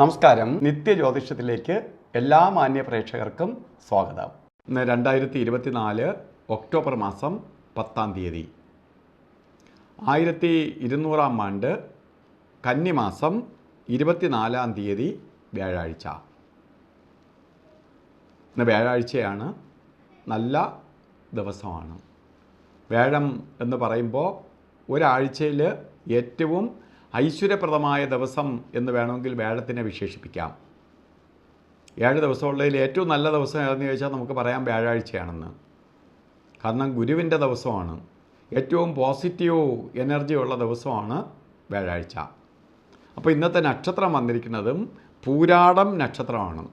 നമസ്കാരം. നിത്യജ്യോതിഷത്തിലേക്ക് എല്ലാ മാന്യ പ്രേക്ഷകർക്കും സ്വാഗതം. ഇന്ന് 2024 ഒക്ടോബർ മാസം 10-ാം തീയതി, 1200 ആണ്ട് കന്നിമാസം 24-ാം തീയതി വ്യാഴാഴ്ച. ഇന്ന് വ്യാഴാഴ്ചയാണ്, നല്ല ദിവസമാണ്. വ്യാഴം എന്ന് പറയുമ്പോൾ ഒരാഴ്ചയിൽ ഏറ്റവും ഐശ്വര്യപ്രദമായ ദിവസം എന്ന് വേണമെങ്കിൽ വ്യാഴത്തിനെ വിശേഷിപ്പിക്കാം. 7 ദിവസമുള്ളതിൽ ഏറ്റവും നല്ല ദിവസം ഏതെന്ന് ചോദിച്ചാൽ നമുക്ക് പറയാം വ്യാഴാഴ്ചയാണെന്ന്. കാരണം ഗുരുവിൻ്റെ ദിവസമാണ്, ഏറ്റവും പോസിറ്റീവ് എനർജി ഉള്ള ദിവസമാണ് വ്യാഴാഴ്ച. അപ്പോൾ ഇന്നത്തെ നക്ഷത്രം വന്നിരിക്കുന്നതും പൂരാടം നക്ഷത്രമാണ്.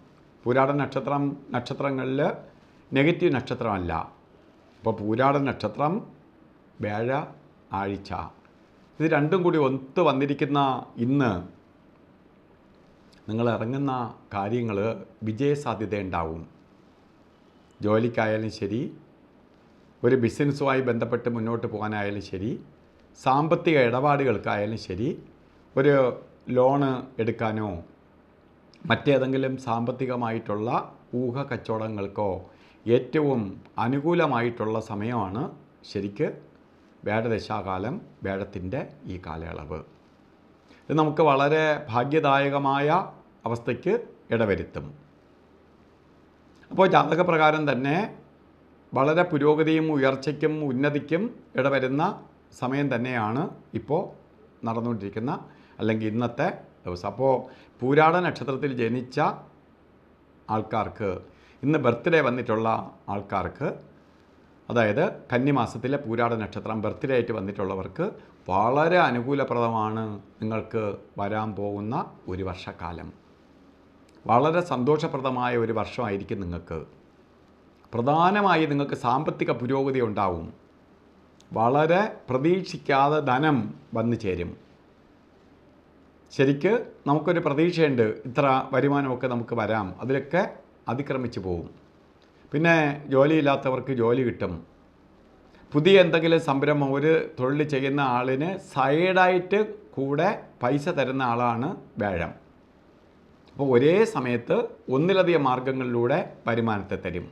പൂരാടം നക്ഷത്രങ്ങളിൽ നെഗറ്റീവ് നക്ഷത്രമല്ല. അപ്പോൾ പൂരാടം നക്ഷത്രം, വ്യാഴ ആഴ്ച, ഇത് രണ്ടും കൂടി ഒത്തു വന്നിരിക്കുന്ന ഇന്ന് നിങ്ങൾ ഇറങ്ങുന്ന കാര്യങ്ങൾ വിജയസാധ്യതയുണ്ടാവും. ജോലിക്കായാലും ശരി, ഒരു ബിസിനസ്സുമായി ബന്ധപ്പെട്ട് മുന്നോട്ട് പോകാനായാലും ശരി, സാമ്പത്തിക ഇടപാടുകൾക്കായാലും ശരി, ഒരു ലോണ് എടുക്കാനോ മറ്റേതെങ്കിലും സാമ്പത്തികമായിട്ടുള്ള ഊഹക്കച്ചവടങ്ങൾക്കോ ഏറ്റവും അനുകൂലമായിട്ടുള്ള സമയമാണ് ശരിക്ക് വ്യാഴദശാകാലം, വ്യാഴത്തിൻ്റെ ഈ കാലയളവ്. ഇത് നമുക്ക് വളരെ ഭാഗ്യദായകമായ അവസ്ഥയ്ക്ക് ഇടവരുത്തും. അപ്പോൾ ജാതകപ്രകാരം തന്നെ വളരെ പുരോഗതിയും ഉയർച്ചയ്ക്കും ഉന്നതിക്കും ഇടവരുന്ന സമയം തന്നെയാണ് ഇപ്പോൾ നടന്നുകൊണ്ടിരിക്കുന്ന, അല്ലെങ്കിൽ ഇന്നത്തെ ദിവസം. അപ്പോൾ പൂരാട നക്ഷത്രത്തിൽ ജനിച്ച ആൾക്കാർക്ക്, ഇന്ന് ബർത്ത്ഡേ വന്നിട്ടുള്ള ആൾക്കാർക്ക്, അതായത് കന്നിമാസത്തിലെ പൂരാട നക്ഷത്രം ബർത്ത്ഡേ ആയിട്ട് വന്നിട്ടുള്ളവർക്ക് വളരെ അനുകൂലപ്രദമാണ് നിങ്ങൾക്ക് വരാൻ പോകുന്ന ഒരു വർഷക്കാലം. വളരെ സന്തോഷപ്രദമായ ഒരു വർഷമായിരിക്കും നിങ്ങൾക്ക്. പ്രധാനമായി നിങ്ങൾക്ക് സാമ്പത്തിക പുരോഗതി ഉണ്ടാവും. വളരെ പ്രതീക്ഷിക്കാതെ ധനം വന്നു ചേരും. ശരിക്ക് നമുക്കൊരു പ്രതീക്ഷയുണ്ട്, ഇത്ര വരുമാനമൊക്കെ നമുക്ക് വരാം, അതിലൊക്കെ അതിക്രമിച്ച് പോവും. പിന്നെ ജോലിയില്ലാത്തവർക്ക് ജോലി കിട്ടും. പുതിയ എന്തെങ്കിലും സംരംഭം, ഒരു തൊഴിൽ ചെയ്യുന്ന ആളിന് സൈഡായിട്ട് കൂടെ പൈസ തരുന്ന ആളാണ് വ്യാഴം. അപ്പോൾ ഒരേ സമയത്ത് ഒന്നിലധികം മാർഗങ്ങളിലൂടെ വരുമാനത്തെ തരും.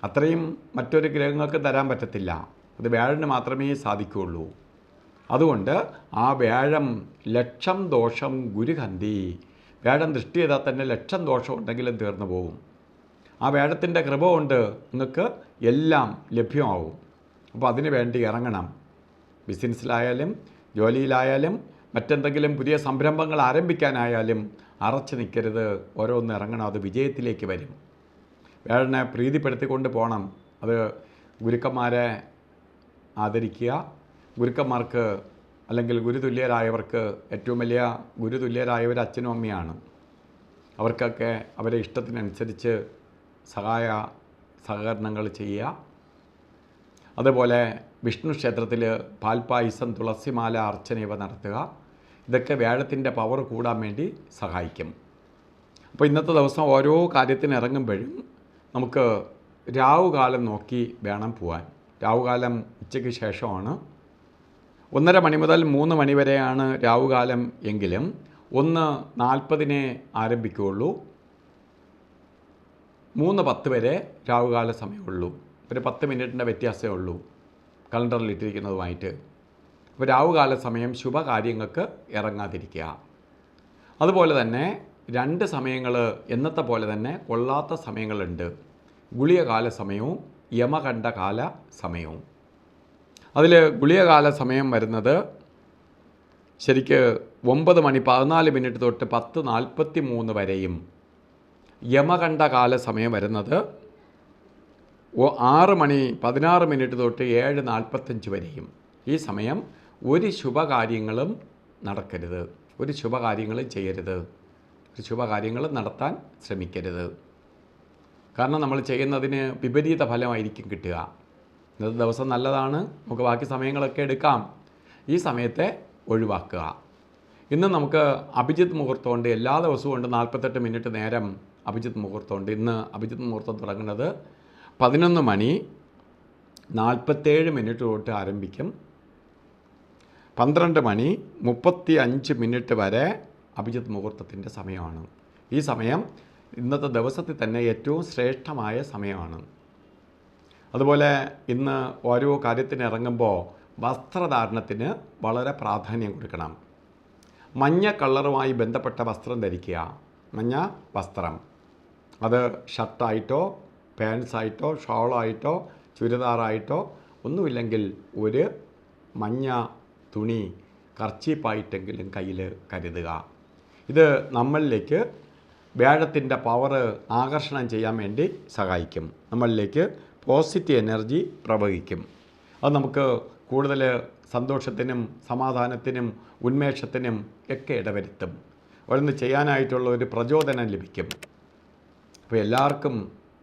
അത്രയും മറ്റൊരു ഗ്രഹങ്ങൾക്ക് തരാൻ പറ്റത്തില്ല, അത് വ്യാഴന് മാത്രമേ സാധിക്കുകയുള്ളൂ. അതുകൊണ്ട് ആ വ്യാഴം ലക്ഷം ദോഷം ഗുരുഹന്തി, വ്യാഴം ദൃഷ്ടി ചെയ്താൽ തന്നെ ലക്ഷം ദോഷം ഉണ്ടെങ്കിലും തീർന്നു പോകും. ആ വ്യാഴത്തിൻ്റെ കൃപ കൊണ്ട് നിങ്ങൾക്ക് എല്ലാം ലഭ്യമാവും. അപ്പോൾ അതിനു വേണ്ടി ഇറങ്ങണം. ബിസിനസ്സിലായാലും ജോലിയിലായാലും മറ്റെന്തെങ്കിലും പുതിയ സംരംഭങ്ങൾ ആരംഭിക്കാനായാലും അറച്ചു നിൽക്കരുത്, ഓരോന്ന് ഇറങ്ങണം. അത് വിജയത്തിലേക്ക് വരും. വ്യാഴനെ പ്രീതിപ്പെടുത്തിക്കൊണ്ട് പോകണം. അത് ഗുരുക്കന്മാരെ ആദരിക്കുക. ഗുരുക്കന്മാർക്ക് അല്ലെങ്കിൽ ഗുരുതുല്യരായവർക്ക് ഏറ്റവും വലിയ ഗുരുതുല്യരായവർ അച്ഛനും അമ്മയാണ്. അവർക്കൊക്കെ അവരെ ഇഷ്ടത്തിനനുസരിച്ച് സഹകരണങ്ങൾ ചെയ്യുക. അതുപോലെ വിഷ്ണു ക്ഷേത്രത്തിൽ പാൽപ്പായസം, തുളസിമാല അർച്ചന ഇവ നടത്തുക. ഇതൊക്കെ വ്യാഴത്തിൻ്റെ പവർ കൂടാൻ വേണ്ടി സഹായിക്കും. അപ്പോൾ ഇന്നത്തെ ദിവസം ഓരോ കാര്യത്തിന് ഇറങ്ങുമ്പോഴും നമുക്ക് രാവുകാലം നോക്കി വേണം പോകാൻ. രാവുകാലം ഉച്ചയ്ക്ക് ശേഷമാണ്. 1:30 മണി മുതൽ 3 മണി വരെയാണ് രാവുകാലം എങ്കിലും 1:40 ആരംഭിക്കുകയുള്ളൂ. 3:10 വരെ രാവുകാല സമയമുള്ളൂ. ഒരു 10 മിനിറ്റിൻ്റെ വ്യത്യാസമേ ഉള്ളൂ കലണ്ടറിൽ ഇട്ടിരിക്കുന്നതുമായിട്ട്. അപ്പോൾ രാവുകാല സമയം ശുഭകാര്യങ്ങൾക്ക് ഇറങ്ങാതിരിക്കുക. അതുപോലെ തന്നെ 2 സമയങ്ങൾ എന്നത്തെ പോലെ തന്നെ കൊള്ളാത്ത സമയങ്ങളുണ്ട്. ഗുളികകാല സമയവും യമകണ്ഠകാല സമയവും. അതിൽ ഗുളികകാല സമയം വരുന്നത് ശരിക്ക് 9:14 തൊട്ട് 10:43 വരെയും, യമകണ്ഠകാല സമയം വരുന്നത് 6:16 തൊട്ട് 7:45 വരെയും. ഈ സമയം ഒരു ശുഭകാര്യങ്ങളും നടക്കരുത്, ഒരു ശുഭകാര്യങ്ങളും ചെയ്യരുത്, ഒരു ശുഭകാര്യങ്ങളും നടത്താൻ ശ്രമിക്കരുത്. കാരണം നമ്മൾ ചെയ്യുന്നതിന് വിപരീത ഫലമായിരിക്കും കിട്ടുക. ഇന്നത്തെ ദിവസം നല്ലതാണ്, നമുക്ക് ബാക്കി സമയങ്ങളൊക്കെ എടുക്കാം. ഈ സമയത്തെ ഒഴിവാക്കുക. ഇന്ന് നമുക്ക് അഭിജിത്ത് മുഹൂർത്തമുണ്ട്. എല്ലാ ദിവസവും ഉണ്ട് 48 മിനിറ്റ് നേരം അഭിജിത്ത് മുഹൂർത്തമുണ്ട്. ഇന്ന് അഭിജിത്ത് മുഹൂർത്തം തുടങ്ങുന്നത് 11:47 തൊട്ട് ആരംഭിക്കും. 12:35 വരെ അഭിജിത്ത് മുഹൂർത്തത്തിൻ്റെ സമയമാണ്. ഈ സമയം ഇന്നത്തെ ദിവസത്തിൽ തന്നെ ഏറ്റവും ശ്രേഷ്ഠമായ സമയമാണ്. അതുപോലെ ഇന്ന് ഓരോ കാര്യത്തിന് ഇറങ്ങുമ്പോൾ വസ്ത്രധാരണത്തിന് വളരെ പ്രാധാന്യം കൊടുക്കണം. മഞ്ഞ കളറുമായി ബന്ധപ്പെട്ട വസ്ത്രം ധരിക്കുക. മഞ്ഞ വസ്ത്രം, അത് ഷർട്ടായിട്ടോ പാൻസായിട്ടോ ഷോളായിട്ടോ ചുരിദാറായിട്ടോ ഒന്നുമില്ലെങ്കിൽ ഒരു മഞ്ഞ തുണി കർച്ചീപ്പായിട്ടെങ്കിലും കയ്യിൽ കരുതുക. ഇത് നമ്മളിലേക്ക് വ്യാഴത്തിൻ്റെ പവർ ആകർഷണം ചെയ്യാൻ വേണ്ടി സഹായിക്കും. നമ്മളിലേക്ക് പോസിറ്റീവ് എനർജി പ്രവഹിക്കും. അത് നമുക്ക് കൂടുതൽ സന്തോഷത്തിനും സമാധാനത്തിനും ഉന്മേഷത്തിനും ഒക്കെ ഇടവരുത്തും. ഓരോന്ന് ചെയ്യാനായിട്ടുള്ള ഒരു പ്രചോദനം ലഭിക്കും. അപ്പോൾ എല്ലാവർക്കും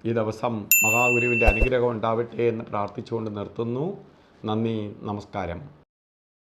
ഈ ദിവസം മഹാഗുരുവിൻ്റെ അനുഗ്രഹം ഉണ്ടാവട്ടെ എന്ന് പ്രാർത്ഥിച്ചുകൊണ്ട് നിർത്തുന്നു. നന്ദി, നമസ്കാരം.